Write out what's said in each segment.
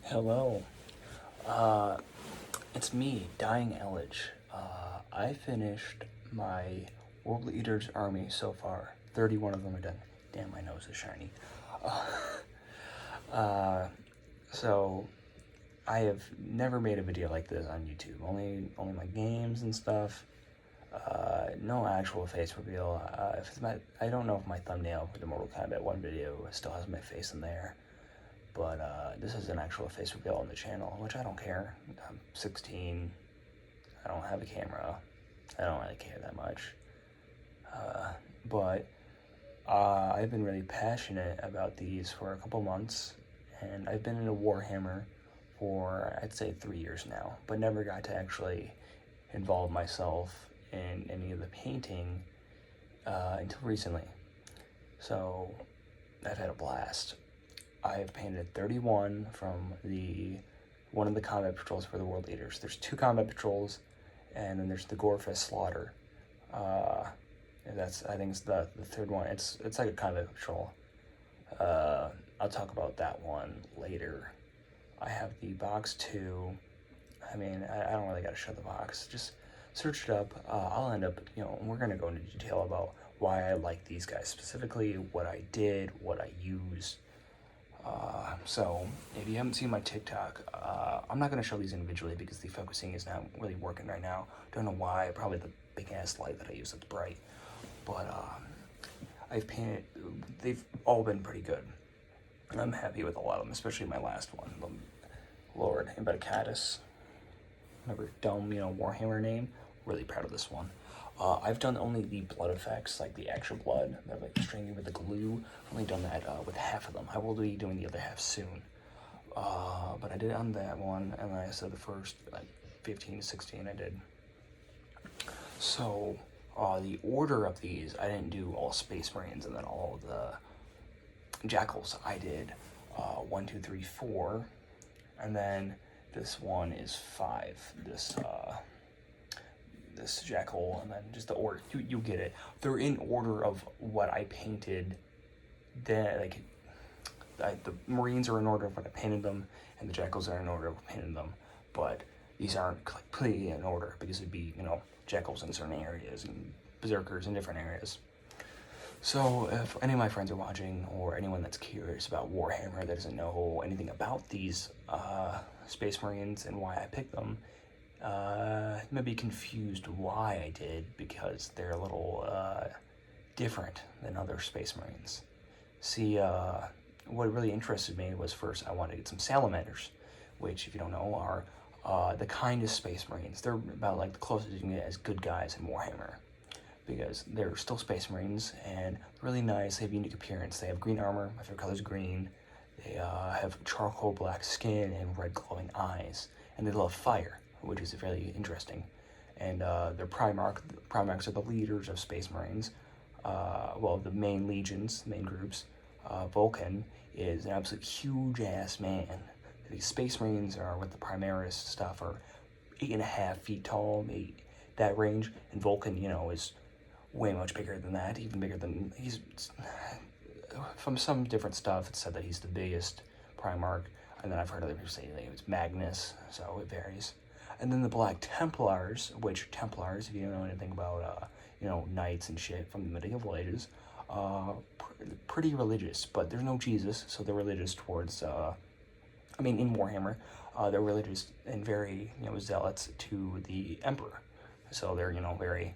Hello. Uh, it's me, Dying Elledge. I finished my World Eater's army so far. 31 of them are done. Damn, my nose is shiny. Uh, so, I have never made a video like this on YouTube. Only my games and stuff. No actual face reveal. If it's I don't know if my thumbnail for the Mortal Kombat 1 video still has my face in there. But this is an actual face reveal on the channel, which I don't care. I'm 16. I don't have a camera. I don't really care that much. But I've been really passionate about these for a couple months, and I've been into Warhammer for, I'd say, 3 years now, but never got to actually involve myself in any of the painting until recently. So I've had a blast. I have painted 31 from one of the combat patrols for the World Eaters. There's 2 combat patrols, and then there's the Gorefist Slaughter. I think it's the third one. It's like a combat patrol. I'll talk about that one later. I have the box 2. I mean, I don't really gotta show the box. Just search it up. I'll end up, we're gonna go into detail about why I like these guys specifically, what I did, what I used. So if you haven't seen my TikTok, I'm not going to show these individually because the focusing is not really working right now. Don't know why, probably the big ass light that I use that's bright. But I've painted, they've all been pretty good. I'm happy with a lot of them, especially my last one, the Lord Embedcatus. Remember, dumb, Warhammer name. Really proud of this one. I've done only the blood effects, like the actual blood, that like stringing with the glue. I've only done that with half of them. I will be doing the other half soon. But I did on that one, and I said the first like 15 to 16 I did. So the order of these, I didn't do all Space Marines and then all the Jackals. I did 1, 2, 3, 4, and then this one is 5. This Jackal, and then just the order. You get it. They're in order of what I painted. The Marines are in order of what I painted them, and the Jackals are in order of what I painted them. But these aren't completely in order because it'd be, Jackals in certain areas and Berserkers in different areas. So if any of my friends are watching, or anyone that's curious about Warhammer that doesn't know anything about these Space Marines and why I picked them, may be confused why I did, because they're a little different than other Space Marines. See, what really interested me was first I wanted to get some Salamanders, which, if you don't know, are the kindest Space Marines. They're about like the closest you can get as good guys in Warhammer, because they're still Space Marines and really nice. They have unique appearance. They have green armor. My favorite color is green. They have charcoal black skin and red glowing eyes, and they love fire, which is very interesting. And their Primarchs are the leaders of Space Marines. The main legions, main groups. Vulcan is an absolute huge-ass man. These Space Marines are, with the Primaris stuff, are 8.5 feet tall, that range. And Vulcan, is way much bigger than that, even bigger than, from some different stuff, it's said that he's the biggest Primarch. And then I've heard other people say it's Magnus, so it varies. And then the Black Templars, which Templars, if you don't know anything about, knights and shit from the medieval ages, pretty religious, but there's no Jesus, so they're religious towards, in Warhammer, they're religious and very, zealots to the Emperor. So they're, very,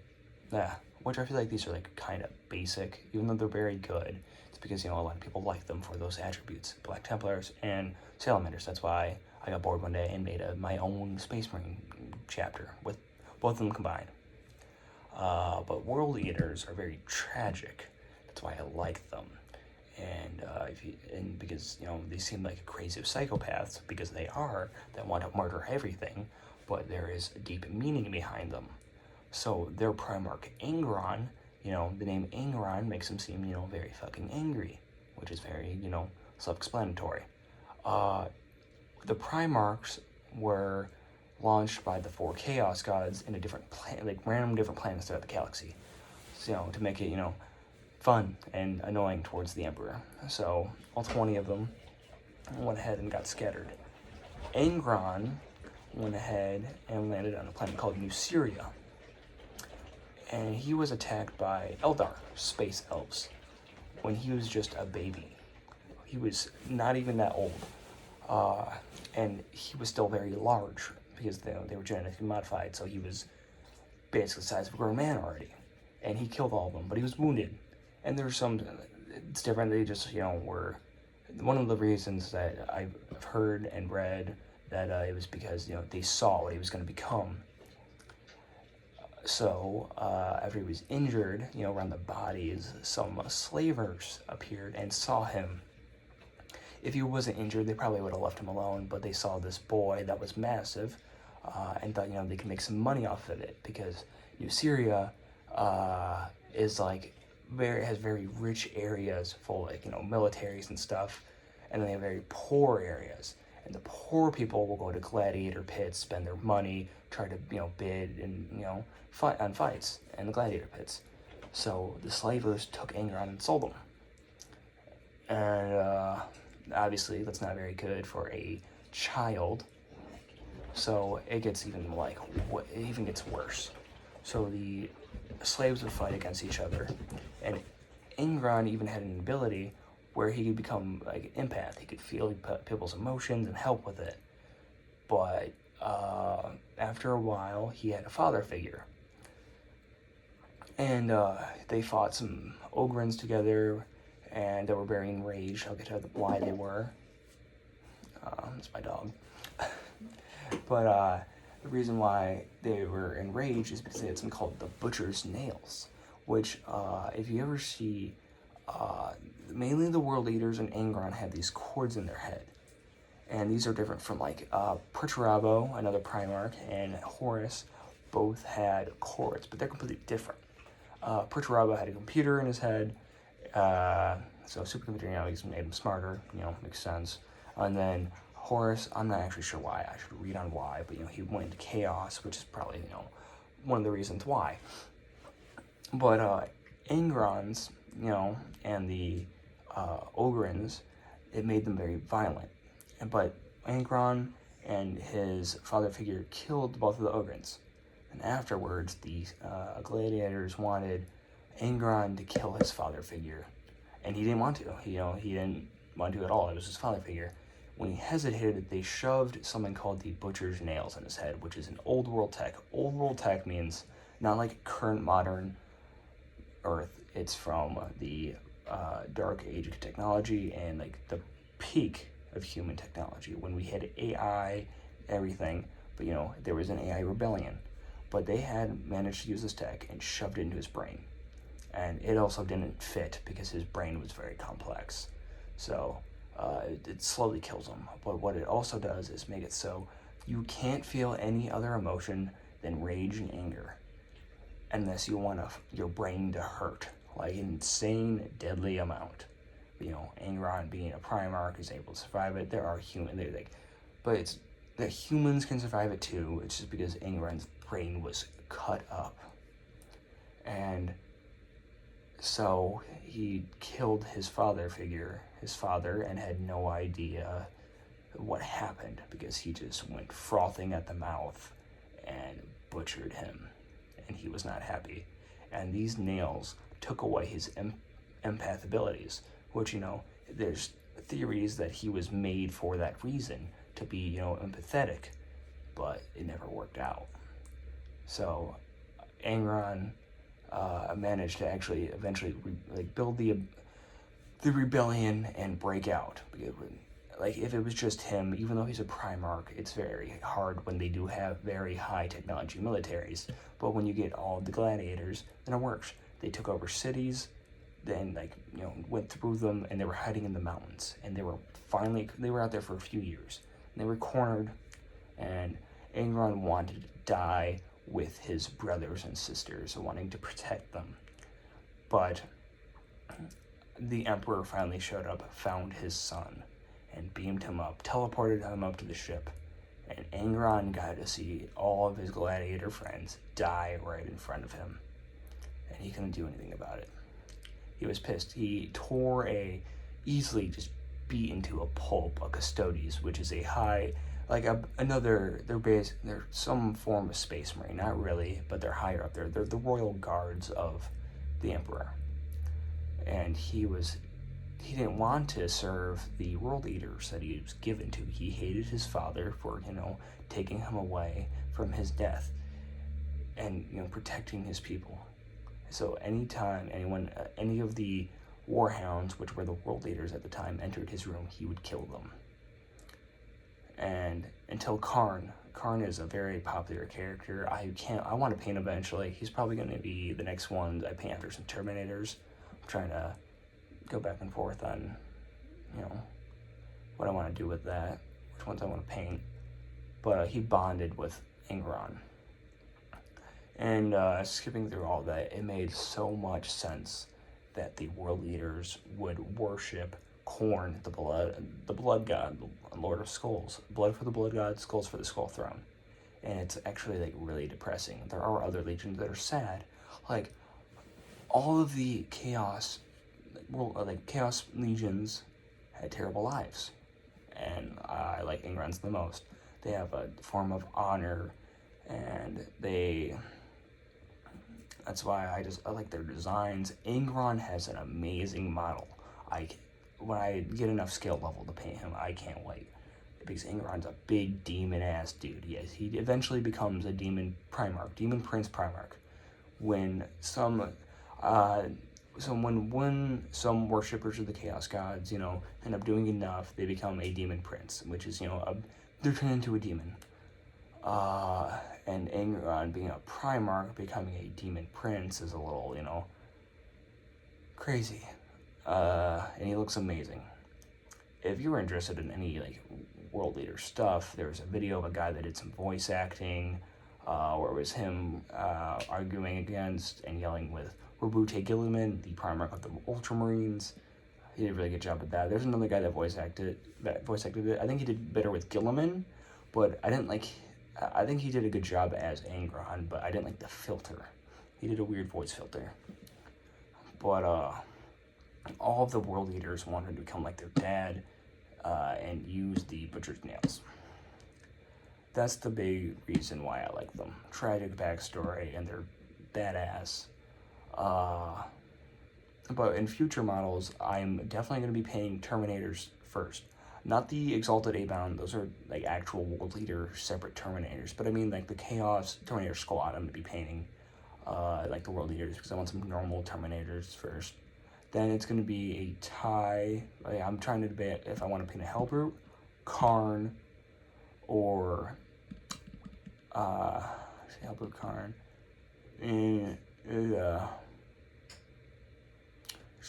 which I feel like these are, kind of basic, even though they're very good. It's because, a lot of people like them for those attributes, Black Templars and Salamanders. That's why I got bored one day and made my own Space Marine chapter with both of them combined. But World Eaters are very tragic. That's why I like them. And because, they seem like crazy psychopaths, because they are, that want to murder everything, but there is a deep meaning behind them. So their Primarch Angron, the name Angron makes him seem, very fucking angry, which is very, self-explanatory. The Primarchs were launched by the 4 Chaos Gods in a different random different planets throughout the galaxy. So, to make it, fun and annoying towards the Emperor. So all 20 of them went ahead and got scattered. Angron went ahead and landed on a planet called New Syria. And he was attacked by Eldar, space elves, when he was just a baby. He was not even that old. And he was still very large because they were genetically modified, so he was basically the size of a grown man already. And he killed all of them, but he was wounded. And there's some, it's different, they just, were, one of the reasons that I've heard and read that it was because, they saw what he was going to become. So, after he was injured, around the bodies, some slavers appeared and saw him. If he wasn't injured, they probably would have left him alone, but they saw this boy that was massive, and thought, they could make some money off of it, because New Syria is like, has very rich areas full of, militaries and stuff, and then they have very poor areas. And the poor people will go to gladiator pits, spend their money, try to, bid and, fight on fights in the gladiator pits. So the slavers took Angron and sold them. And obviously that's not very good for a child. So it gets even it even gets worse. So the slaves would fight against each other, and Angron even had an ability where he could become like an empath. He could feel people's emotions and help with it. But after a while, he had a father figure. And they fought some Ogrins together, and they were very enraged. I'll get to why they were. It's my dog. But the reason why they were enraged is because they had something called the Butcher's Nails, which, if you ever see, mainly the World Eaters and Angron had these cords in their head. And these are different from, Perturabo, another Primarch, and Horus both had cords, but they're completely different. Perturabo had a computer in his head, so supercomputer, he's made him smarter, makes sense. And then Horus, I'm not actually sure why, I should read on why, but, he went into chaos, which is probably, one of the reasons why. But, Angrons, and the, Ogrins, it made them very violent. But Angron and his father figure killed both of the Ogrins. And afterwards, the gladiators wanted Angron to kill his father figure. And he didn't want to. He didn't want to at all. It was his father figure. When he hesitated, they shoved something called the Butcher's Nails in his head, which is an old world tech. Old world tech means not like current modern Earth. It's from the dark age of technology and like the peak of human technology when we had AI, everything. But there was an AI rebellion. But they had managed to use this tech and shoved it into his brain. And it also didn't fit because his brain was very complex. So it slowly kills him. But what it also does is make it so you can't feel any other emotion than rage and anger, unless you want your brain to hurt, like an insane, deadly amount. Angron being a Primarch is able to survive it. There are humans, but it's that humans can survive it too. It's just because Angron's brain was cut up. And so he killed his father figure, and had no idea what happened because he just went frothing at the mouth and butchered him. And he was not happy. And these nails took away his empath abilities, which, there's theories that he was made for that reason, to be, empathetic, but it never worked out. So Angron managed to actually eventually build the rebellion and break out. If it was just him, even though he's a Primarch, it's very hard when they do have very high technology militaries. But when you get all the gladiators, then it works. They took over cities, then went through them, and they were hiding in the mountains. And they were out there for a few years. And they were cornered, and Angron wanted to die with his brothers and sisters, wanting to protect them. But the Emperor finally showed up, found his son, and beamed him up, teleported him up to the ship. And Angron got to see all of his gladiator friends die right in front of him. And he couldn't do anything about it. He was pissed. He tore easily just beat into a pulp, a Custodes, which is a high like they're some form of space marine, not really, but they're higher up there. They're the royal guards of the emperor, and he didn't want to serve the world eaters that he was given to. He hated his father for taking him away from his death, and protecting his people. So anytime any of the warhounds, which were the world leaders at the time, entered his room, he would kill them. And until Karn is a very popular character. I want to paint eventually. He's probably going to be the next one I paint after some Terminators. I'm trying to go back and forth on, what I want to do with that, which ones I want to paint. But he bonded with Ingron. And skipping through all that, it made so much sense that the world leaders would worship Khorne, the blood god, the Lord of Skulls. Blood for the blood god, skulls for the skull throne. And it's actually really depressing. There are other legions that are sad. Like all of the chaos legions had terrible lives. And I like Ingron's the most. They have a form of honor, and that's why I like their designs. Ingron has an amazing model. When I get enough skill level to paint him, I can't wait. Because Ingron's a big demon-ass dude. Yes, he eventually becomes a demon Primarch, Demon Prince Primarch. When some worshippers of the Chaos Gods, end up doing enough, they become a Demon Prince, which is, they're turned into a demon. And Ingron being a Primarch, becoming a Demon Prince is a little, crazy. And he looks amazing. If you're interested in any world leader stuff, there's a video of a guy that did some voice acting, where it was him arguing against and yelling with Robute Guilliman, the Primarch of the Ultramarines. He did a really good job with that. There's another guy that voice acted it. I think he did better with Guilliman, but I think he did a good job as Ingron, but I didn't like the filter. He did a weird voice filter. But all of the world leaders wanted to become like their dad, and use the butcher's nails. That's the big reason why I like them. Tragic backstory, and they're badass. But in future models, I'm definitely going to be painting Terminators first. Not the Exalted A-Bound, those are actual world leader separate Terminators. But I mean the Chaos Terminator Squad I'm going to be painting, the world leaders, because I want some normal Terminators first. Then it's going to be a tie. I'm trying to debate if I want to paint a Hellbrute, Karn, or Hellbrute, Karn. There's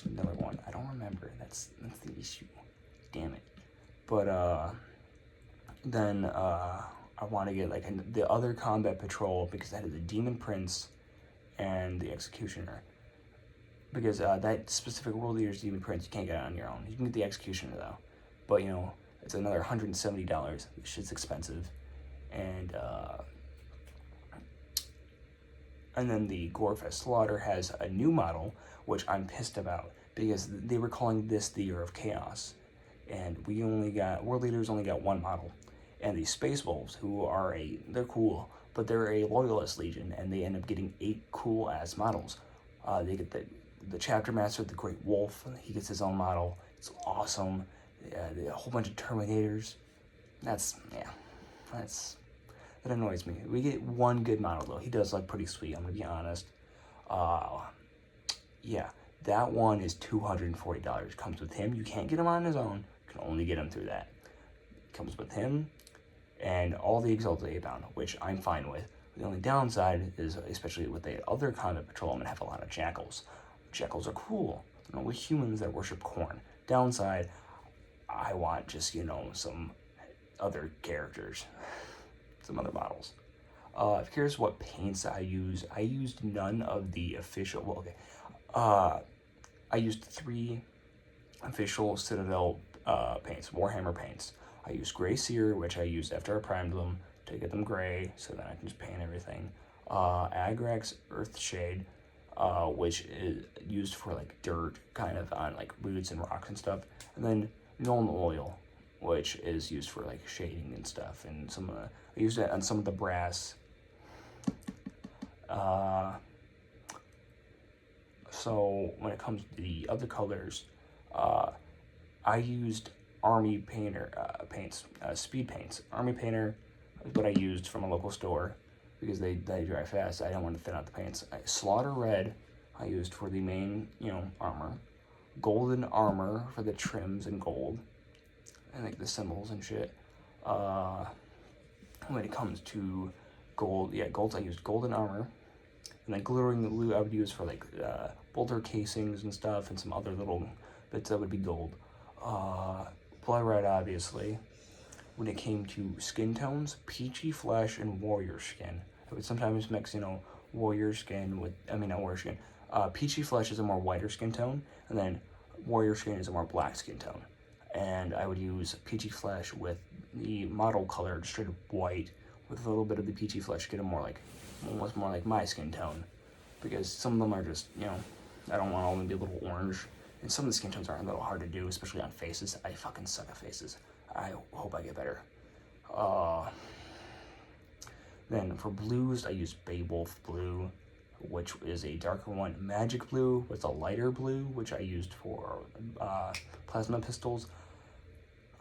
another one. I don't remember. That's the issue. Damn it. But then I want to get the other combat patrol, because that is the Demon Prince and the Executioner. Because that specific world leader's Demon Prince, you can't get it on your own. You can get the Executioner though, but it's another $170. This shit's expensive, and then the Gorefest Slaughter has a new model, which I'm pissed about, because they were calling this the Year of Chaos, and world leaders only got one model, and the Space Wolves, they're cool, but they're a loyalist legion, and they end up getting 8 cool ass models. They get the Chapter Master, the Great Wolf. He gets his own model. It's awesome. A whole bunch of Terminators. That annoys me. We get one good model though. He does look pretty sweet, I'm gonna be honest. Yeah, that one is $240. Comes with him. You can't get him on his own. You can only get him through that. Comes with him and all the Exalted A-Bound, which I'm fine with. The only downside is, especially with the other combat patrol, I'm gonna have a lot of Jackals. Jackals are cool. With humans that worship Khorne. Downside, I want just, some other characters. Some other models. If you're curious what paints I used none of the official, I used 3 official Citadel paints, Warhammer paints. I used Grey Seer, which I used after I primed them to get them gray, so then I can just paint everything. Agrax Earthshade, which is used for dirt, kind of on roots and rocks and stuff. And then Nuln Oil, which is used for like shading and stuff, and I used it on some of the brass. So when it comes to the other colors, I used Army Painter speed paints. Army Painter is what I used from a local store because they dry fast. I didn't want to thin out the paints. Slaughter Red I used for the main, armor. Golden Armor for the trims and gold, and like the symbols and shit. When it comes to gold, golds I used Golden Armor, and then Glittering Blue I would use for like bolter casings and stuff, and some other little bits that would be gold. Blood Red, obviously. When it came to skin tones, Peachy Flesh and Warrior Skin. I would sometimes mix, Warrior Skin with, not Warrior Skin. Peachy Flesh is a more whiter skin tone, and then Warrior Skin is a more black skin tone. And I would use Peachy Flesh with the model color, straight up white, with a little bit of the Peachy Flesh, get it almost more like my skin tone. Because some of them are just, I don't want all of them to be a little orange. And some of the skin tones are a little hard to do, especially on faces. I fucking suck at faces. I hope I get better. Then for blues, I use Beowulf Blue, which is a darker one. Magic Blue was a lighter blue, which I used for plasma pistols.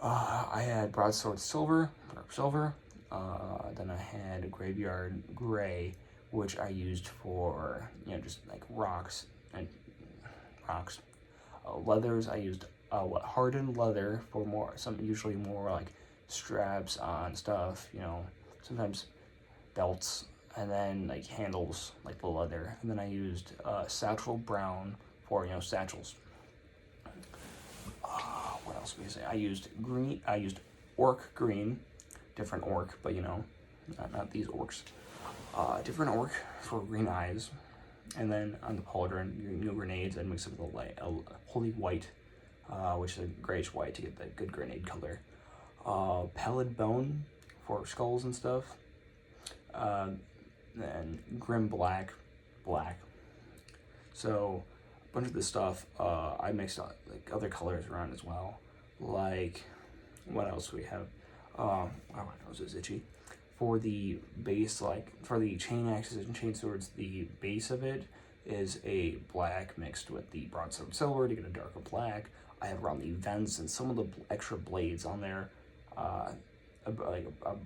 I had Broadsword Silver. Then I had Graveyard Gray, which I used for, just like rocks. Leathers, I used hardened leather for usually more like straps on stuff, sometimes belts, and then like handles, like the leather. And then I used Satchel Brown for, satchels. What else would I say? I used green, I used Orc Green, different orc, but not these orcs. Different orc for green eyes. And then on the pauldron, new grenades, I'd mix it with a holy white, which is a grayish white to get the good grenade color. Pallid Bone for skulls and stuff. Then Grim Black. So a bunch of this stuff, I mixed like other colors around as well. Like, what else do we have? Oh, my nose is itchy. For the base, like for the chain axes and chain swords, the base of it is a black mixed with the broadsword silver to get a darker black. I have around the vents and some of the extra blades on there, like a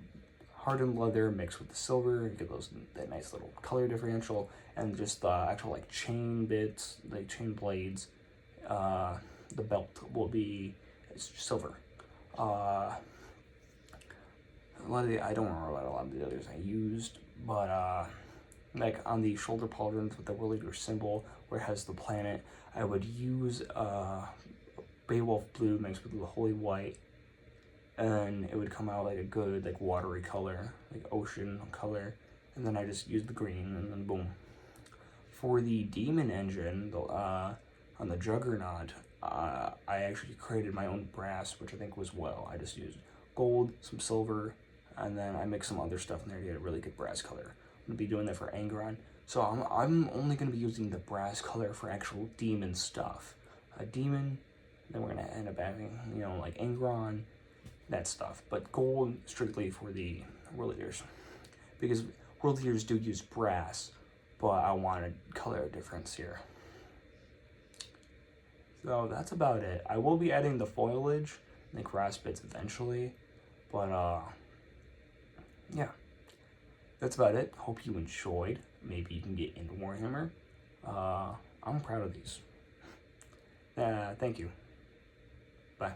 hardened leather mixed with the silver to get that nice little color differential, and just the actual like chain bits, like chain blades. The belt will be silver. I don't remember what a lot of the others I used, but like on the shoulder pauldrons with the whirligig symbol where it has the planet, I would use Beowulf Blue mixed with the holy white, and it would come out like a good like watery color, like ocean color, and then I just used the green, and then boom. For the demon engine, on the Juggernaut, I actually created my own brass, which I think was I just used gold, some silver, and then I mixed some other stuff in there to get a really good brass color. I'm gonna be doing that for Angron. So I'm only gonna be using the brass color for actual demon stuff. A demon, then we're gonna end up having, like Angron, that stuff. But gold strictly for the World Eaters. Because World Eaters do use brass, but I wanted color difference here. So that's about it. I will be adding the foliage and the grass bits eventually, but yeah, that's about it. Hope you enjoyed. Maybe you can get into Warhammer. I'm proud of these. Thank you. Bye.